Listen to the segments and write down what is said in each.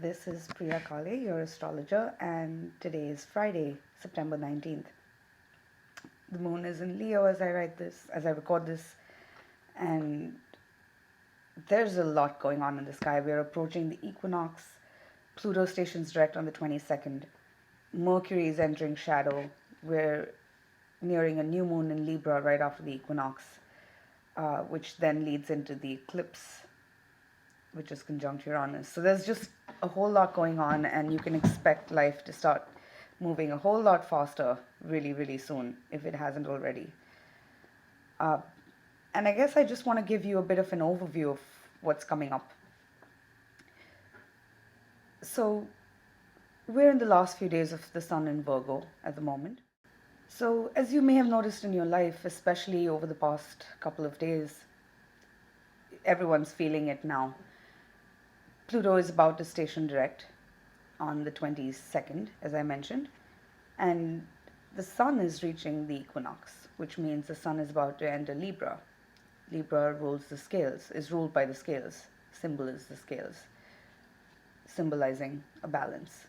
This is Priya Kale, your astrologer, and today is Friday, September 19th. The moon is in Leo as I record this, and there's a lot going on in the sky. We're approaching the equinox. Pluto stations direct on the 22nd. Mercury is entering shadow. We're nearing a new moon in Libra right after the equinox, which then leads into the eclipse, which is conjunct Uranus. So there's just a whole lot going on, and you can expect life to start moving a whole lot faster really, really soon if it hasn't already. And I guess I just want to give you a bit of an overview of what's coming up. So we're in the last few days of the sun in Virgo at the moment. So as you may have noticed in your life, especially over the past couple of days, everyone's feeling it now. Pluto is about to station direct on the 22nd, as I mentioned, and the sun is reaching the equinox, which means the sun is about to enter Libra. Libra rules the scales, is ruled by the scales. Symbol is the scales, symbolizing a balance.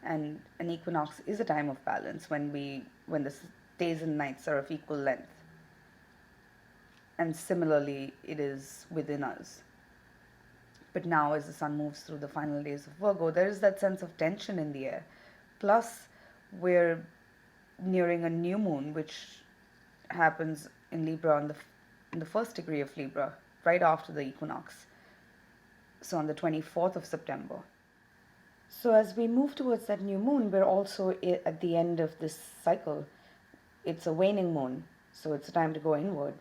And an equinox is a time of balance when the days and nights are of equal length. And similarly, it is within us. But now, as the sun moves through the final days of Virgo, there is that sense of tension in the air. Plus, we're nearing a new moon, which happens in Libra in the first degree of Libra, right after the equinox. So on the 24th of September. So as we move towards that new moon, we're also at the end of this cycle. It's a waning moon, so it's a time to go inward.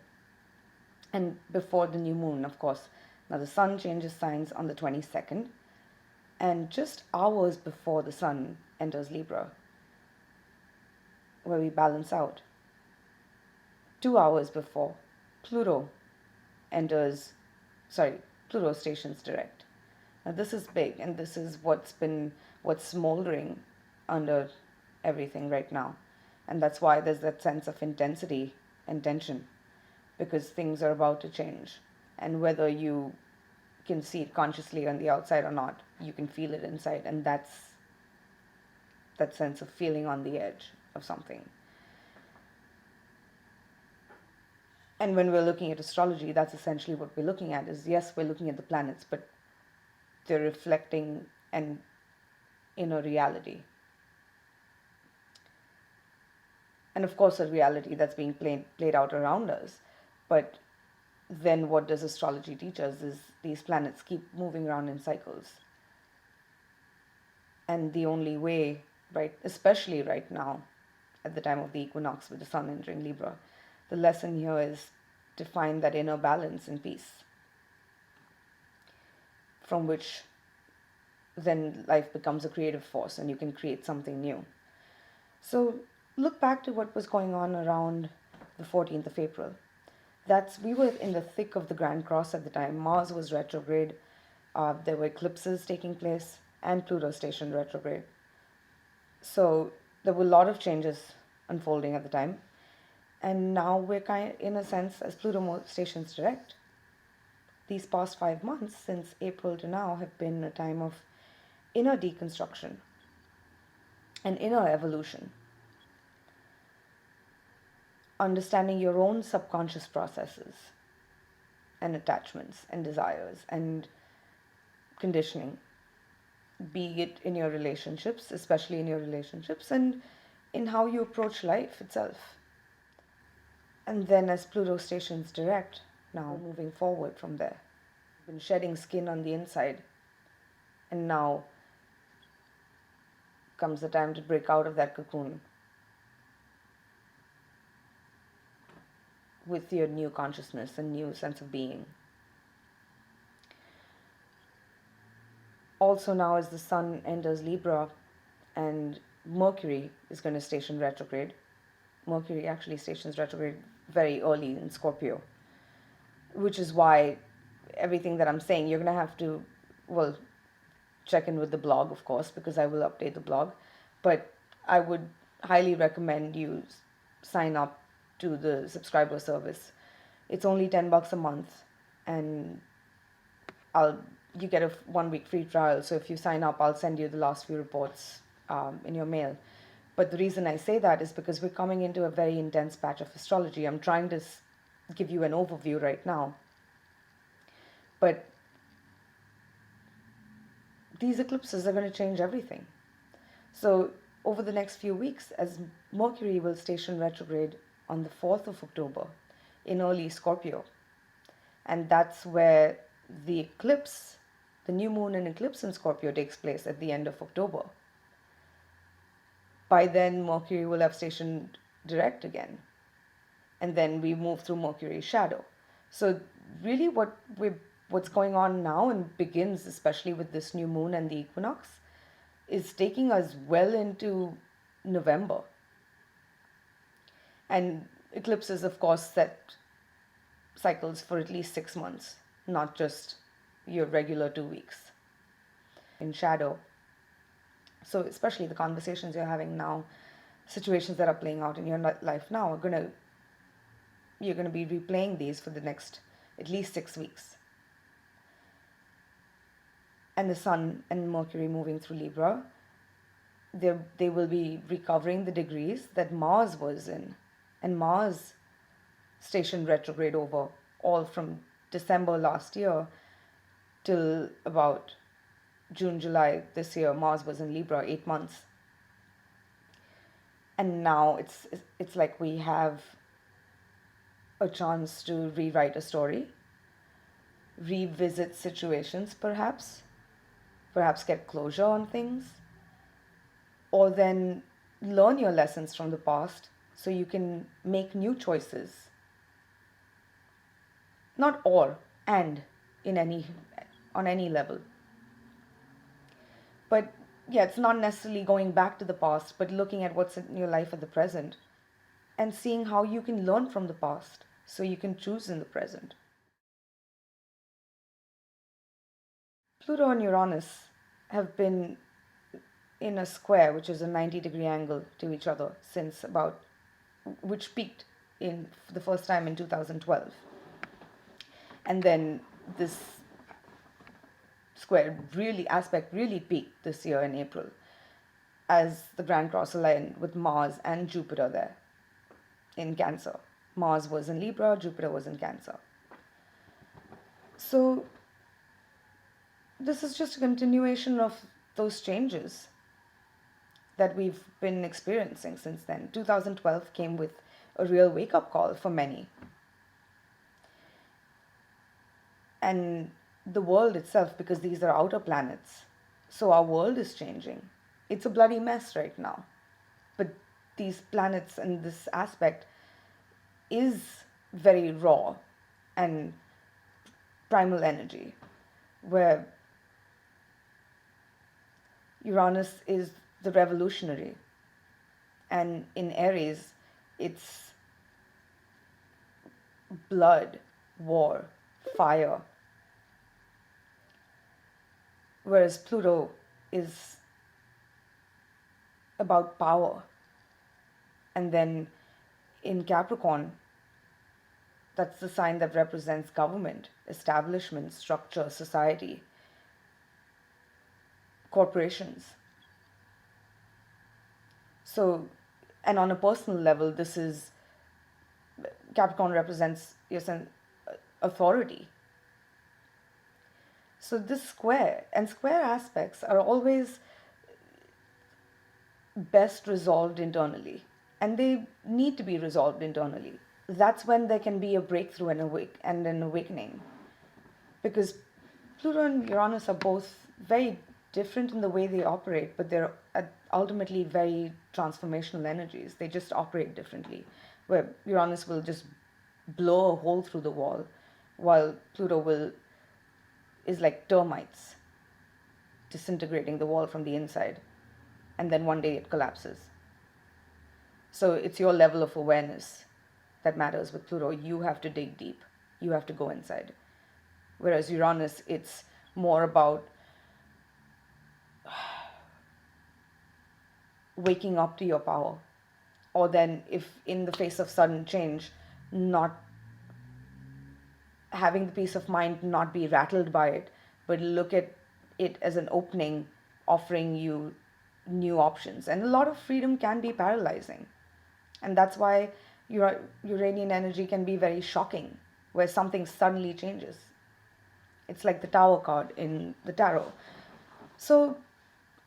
And before the new moon, of course, now the sun changes signs on the 22nd, and just hours before the sun enters Libra, where we balance out, 2 hours before, Pluto stations direct. Now this is big, and this is what's smoldering under everything right now. And that's why there's that sense of intensity and tension, because things are about to change. And whether you can see it consciously on the outside or not, you can feel it inside. And that's that sense of feeling on the edge of something. And when we're looking at astrology, that's essentially what we're looking at. Is yes, we're looking at the planets, but they're reflecting an inner reality. And of course, a reality that's being played out around us. But then what does astrology teach us is these planets keep moving around in cycles. And the only way, right, especially right now, at the time of the equinox with the sun entering Libra, the lesson here is to find that inner balance and peace, from which then life becomes a creative force and you can create something new. So look back to what was going on around the 14th of April. We were in the thick of the Grand Cross at the time. Mars was retrograde. There were eclipses taking place, and Pluto stationed retrograde. So there were a lot of changes unfolding at the time. And now we're in a sense, as Pluto stations direct, these past 5 months, since April to now, have been a time of inner deconstruction and inner evolution. Understanding your own subconscious processes and attachments and desires and conditioning, be it in your relationships, especially in your relationships, and in how you approach life itself. And then as Pluto stations direct, now moving forward from there, been shedding skin on the inside, and now comes the time to break out of that cocoon with your new consciousness and new sense of being. Also now as the sun enters Libra and Mercury is going to station retrograde. Mercury actually stations retrograde very early in Scorpio, which is why everything that I'm saying, you're going to have to, check in with the blog, of course, because I will update the blog. But I would highly recommend you sign up to the subscriber service. It's only $10 a month, and I'll you get a 1 week free trial. So if you sign up, I'll send you the last few reports in your mail. But the reason I say that is because we're coming into a very intense patch of astrology. I'm trying to give you an overview right now. But these eclipses are going to change everything. So over the next few weeks, as Mercury will station retrograde on the 4th of October in early Scorpio, and that's where the eclipse, the new moon and eclipse in Scorpio takes place at the end of October. By then, Mercury will have stationed direct again, and then we move through Mercury's shadow. So really what's going on now, and begins especially with this new moon and the equinox, is taking us well into November. And eclipses, of course, set cycles for at least 6 months, not just your regular 2 weeks in shadow. So especially the conversations you're having now, situations that are playing out in your life now, you're going to be replaying these for the next at least 6 weeks. And the Sun and Mercury moving through Libra, they will be recovering the degrees that Mars was in. And Mars stationed retrograde over all from December last year till about June, July this year. Mars was in Libra 8 months. And now it's like we have a chance to rewrite a story, revisit situations perhaps get closure on things, or then learn your lessons from the past so you can make new choices. Not or, and on any level. But yeah, it's not necessarily going back to the past, but looking at what's in your life at the present and seeing how you can learn from the past so you can choose in the present. Pluto and Uranus have been in a square, which is a 90-degree angle to each other, which peaked in the first time in 2012. And then this aspect really peaked this year in April, as the Grand Cross aligned with Mars and Jupiter there in Cancer. Mars was in Libra, Jupiter was in Cancer. So this is just a continuation of those changes that we've been experiencing since then. 2012 came with a real wake-up call for many. And the world itself, because these are outer planets, so our world is changing. It's a bloody mess right now. But these planets and this aspect is very raw and primal energy, where Uranus is the revolutionary, and in Aries it's blood, war, fire, whereas Pluto is about power. And then in Capricorn, that's the sign that represents government, establishment, structure, society, corporations. So, and on a personal level, Capricorn represents your authority. So this square aspects are always best resolved internally, and they need to be resolved internally. That's when there can be a breakthrough and an awakening, because Pluto and Uranus are both very different in the way they operate, but they're ultimately very transformational energies. They just operate differently, where Uranus will just blow a hole through the wall, while Pluto is like termites, disintegrating the wall from the inside, and then one day it collapses. So it's your level of awareness that matters with Pluto. You have to dig deep. You have to go inside. Whereas Uranus, it's more about waking up to your power, or then if in the face of sudden change, not having the peace of mind, not be rattled by it, but look at it as an opening, offering you new options. And a lot of freedom can be paralyzing. And that's why Uranian energy can be very shocking, where something suddenly changes. It's like the Tower card in the tarot. So,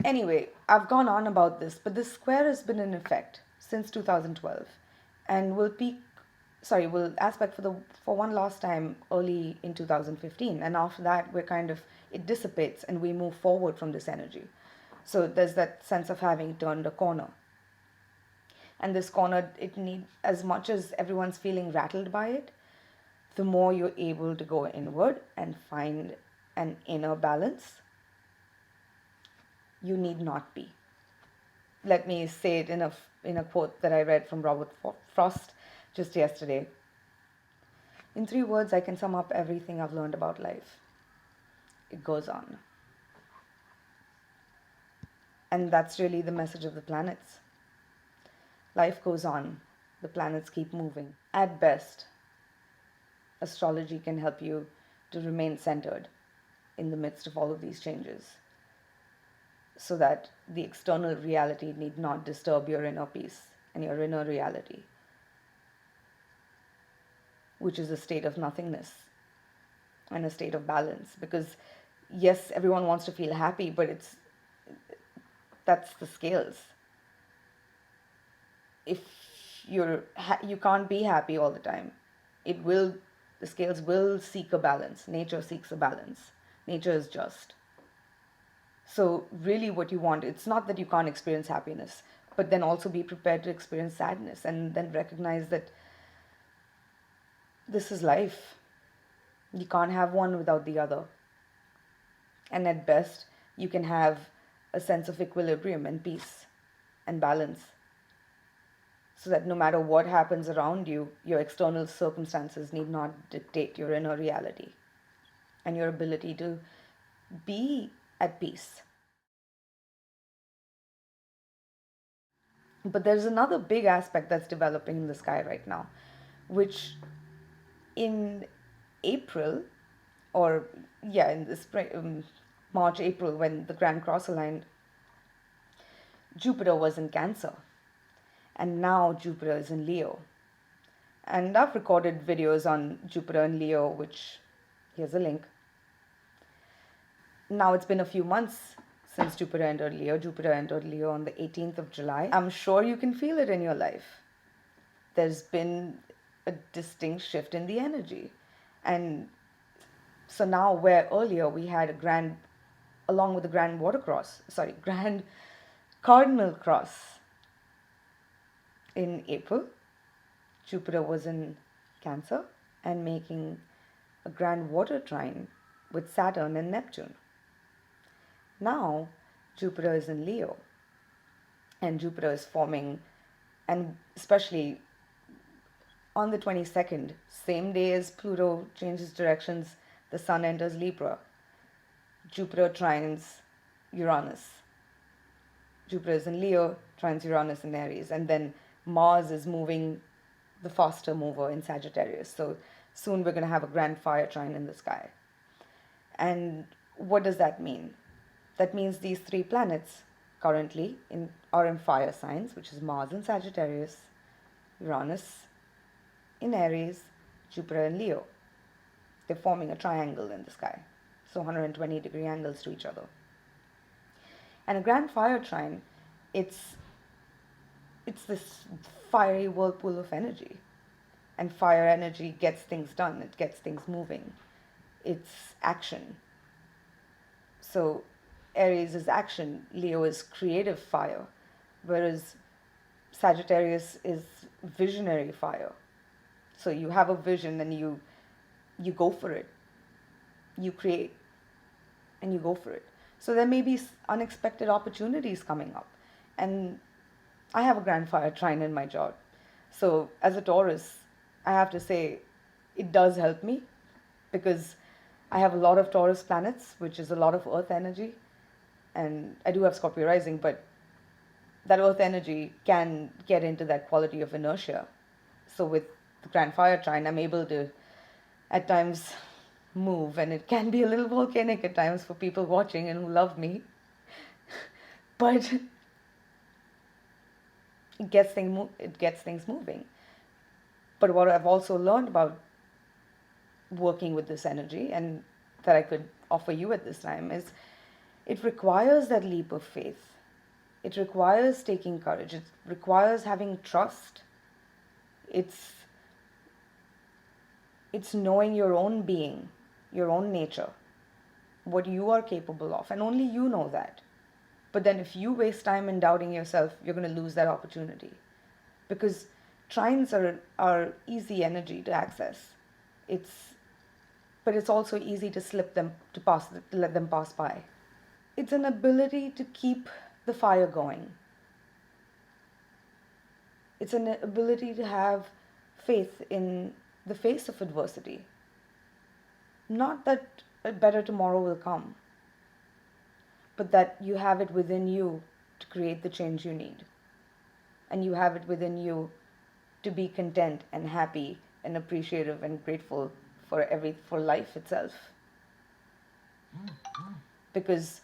anyway, I've gone on about this, but this square has been in effect since 2012 and will aspect for one last time early in 2015, and after that it dissipates and we move forward from this energy. So there's that sense of having turned a corner. And this corner, as much as everyone's feeling rattled by it, the more you're able to go inward and find an inner balance, you need not be. Let me say it in a quote that I read from Robert Frost just yesterday. In 3 words, I can sum up everything I've learned about life. It goes on. And that's really the message of the planets. Life goes on. The planets keep moving. At best, astrology can help you to remain centered in the midst of all of these changes, so that the external reality need not disturb your inner peace and your inner reality, which is a state of nothingness and a state of balance. Because yes, everyone wants to feel happy, but that's the scales. If you can't be happy all the time, the scales will seek a balance. Nature seeks a balance. Nature is just. So really what you want, it's not that you can't experience happiness, but then also be prepared to experience sadness, and then recognize that this is life. You can't have one without the other. And at best, you can have a sense of equilibrium and peace and balance, so that no matter what happens around you, your external circumstances need not dictate your inner reality and your ability to be at peace. But there's another big aspect that's developing in the sky right now, which in April, in the spring, March, April, when the Grand Cross aligned, Jupiter was in Cancer. And now Jupiter is in Leo. And I've recorded videos on Jupiter and Leo, which, here's a link. Now it's been a few months since Jupiter entered Leo. Jupiter entered Leo on the 18th of July. I'm sure you can feel it in your life. There's been a distinct shift in the energy. And so now, where earlier we had along with the Grand Cardinal Cross in April, Jupiter was in Cancer and making a grand water trine with Saturn and Neptune. Now, Jupiter is in Leo, and Jupiter is forming, and especially on the 22nd, same day as Pluto changes directions, the Sun enters Libra. Jupiter trines Uranus. Jupiter is in Leo, trines Uranus in Aries, and then Mars is moving, the faster mover, in Sagittarius. So soon we're going to have a grand fire trine in the sky. And what does that mean? That means these 3 planets currently are in fire signs, which is Mars in Sagittarius, Uranus in Aries, Jupiter in Leo. They're forming a triangle in the sky, so 120-degree angles to each other. And a grand fire trine, it's this fiery whirlpool of energy. And fire energy gets things done. It gets things moving. It's action. So Aries is action. Leo is creative fire. Whereas Sagittarius is visionary fire. So you have a vision and you go for it. You create and you go for it. So there may be unexpected opportunities coming up. And I have a grand fire trine in my chart. So as a Taurus, I have to say it does help me, because I have a lot of Taurus planets, which is a lot of earth energy. And I do have Scorpio rising, but that earth energy can get into that quality of inertia. So with the grand fire trine, I'm able to at times move, and it can be a little volcanic at times for people watching and who love me. But it gets things moving. But what I've also learned about working with this energy, and that I could offer you at this time, is it requires that leap of faith. It requires taking courage. It requires having trust. It's knowing your own being, your own nature, what you are capable of, and only you know that. But then if you waste time in doubting yourself, you're going to lose that opportunity. Because trines are easy energy to access. But it's also easy to let them pass by. It's an ability to keep the fire going. It's an ability to have faith in the face of adversity. Not that a better tomorrow will come, but that you have it within you to create the change you need. And you have it within you to be content and happy and appreciative and grateful for life itself. Because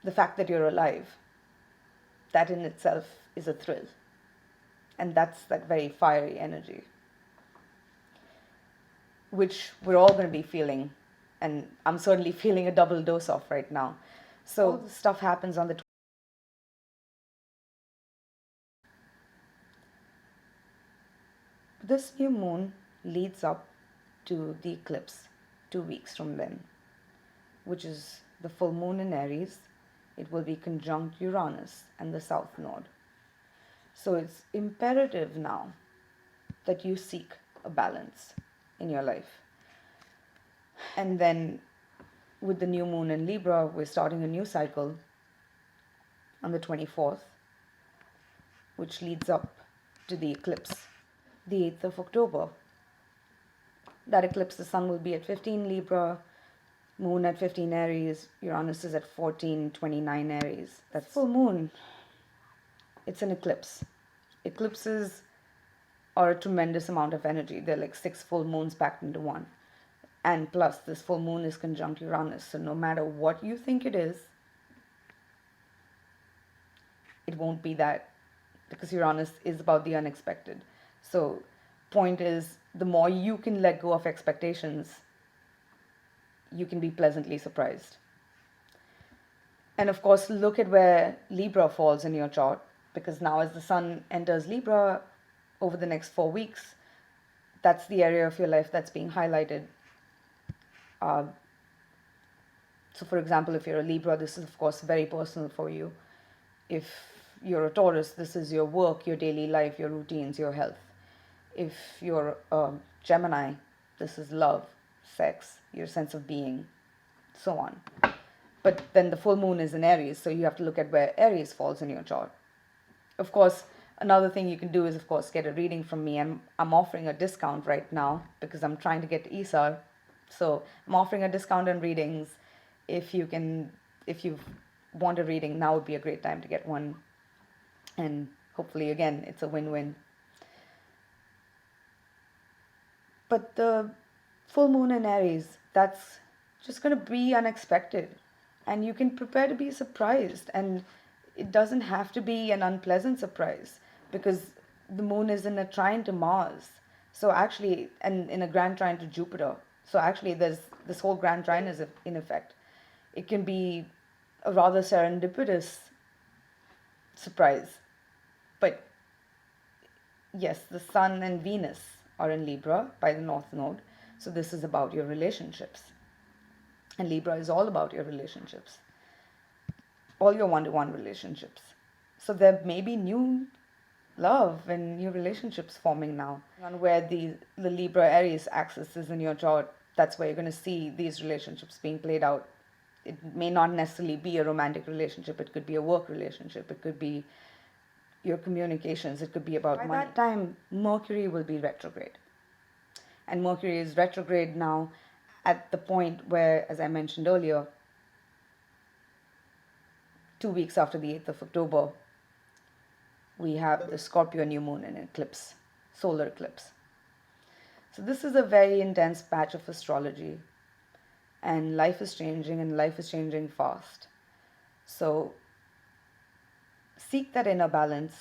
the fact that you're alive, that in itself is a thrill. And that's that very fiery energy, which we're all going to be feeling, and I'm certainly feeling a double dose of right now. So all this stuff happens on the This new moon leads up to the eclipse 2 weeks from then, which is the full moon in Aries. It will be conjunct Uranus and the south node. So it's imperative now that you seek a balance in your life. And then with the new moon in Libra, we're starting a new cycle on the 24th, which leads up to the eclipse, the 8th of October. That eclipse, the sun will be at 15 Libra, moon at 15 Aries, Uranus is at 14:29 Aries. That's full moon. It's an eclipse. Eclipses are a tremendous amount of energy. They're like 6 full moons packed into one. And plus, this full moon is conjunct Uranus. So no matter what you think it is, it won't be that, because Uranus is about the unexpected. So point is, the more you can let go of expectations, you can be pleasantly surprised. And of course, look at where Libra falls in your chart, because now as the sun enters Libra over the next 4 weeks, that's the area of your life that's being highlighted. So for example, if you're a Libra, this is of course very personal for you. If you're a Taurus, this is your work, your daily life, your routines, your health. If you're a Gemini, this is love, sex, your sense of being, so on. But then the full moon is in Aries, so you have to look at where Aries falls in your chart. Of course, another thing you can do is, of course, get a reading from me. And I'm offering a discount right now because I'm trying to get ESAR. So I'm offering a discount on readings. If you want a reading, now would be a great time to get one. And hopefully, again, it's a win-win. But the full moon in Aries, that's just going to be unexpected. And you can prepare to be surprised. And it doesn't have to be an unpleasant surprise, because the moon is in a trine to Mars. So actually, and in a grand trine to Jupiter. So actually, there's this whole grand trine is in effect. It can be a rather serendipitous surprise. But yes, the sun and Venus are in Libra by the north node. So this is about your relationships. And Libra is all about your relationships. All your one-to-one relationships. So there may be new love and new relationships forming now. On where the Libra-Aries axis is in your chart, that's where you're going to see these relationships being played out. It may not necessarily be a romantic relationship. It could be a work relationship. It could be your communications. It could be about money. By that time, Mercury will be retrograde. And Mercury is retrograde now at the point where, as I mentioned earlier, 2 weeks after the 8th of October, we have the Scorpio new moon in eclipse, solar eclipse. So this is a very intense patch of astrology. and life is changing, and life is changing fast. So seek that inner balance,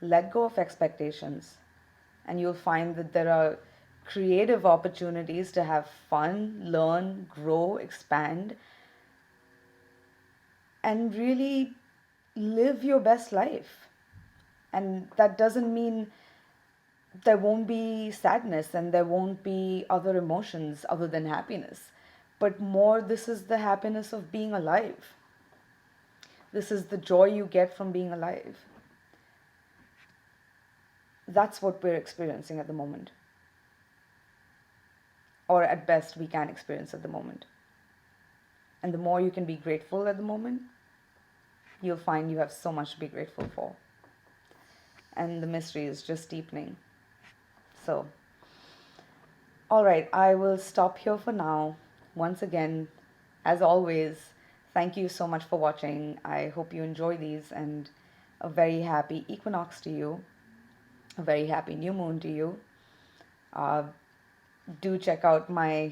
let go of expectations, and you'll find that there are creative opportunities to have fun, learn, grow, expand, and really live your best life. And that doesn't mean there won't be sadness and there won't be other emotions other than happiness. But more, this is the happiness of being alive. This is the joy you get from being alive. That's what we're experiencing at the moment. Or at best, we can experience at the moment. And the more you can be grateful at the moment, you'll find you have so much to be grateful for. And the mystery is just deepening. So, all right, I will stop here for now. Once again, as always, thank you so much for watching. I hope you enjoy these, and a very happy equinox to you. A very happy new moon to you. Do check out my...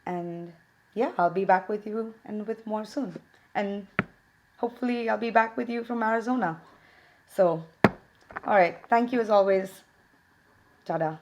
And yeah, I'll be back with you and with more soon. And hopefully I'll be back with you from Arizona. So, all right. Thank you as always. Ta-da.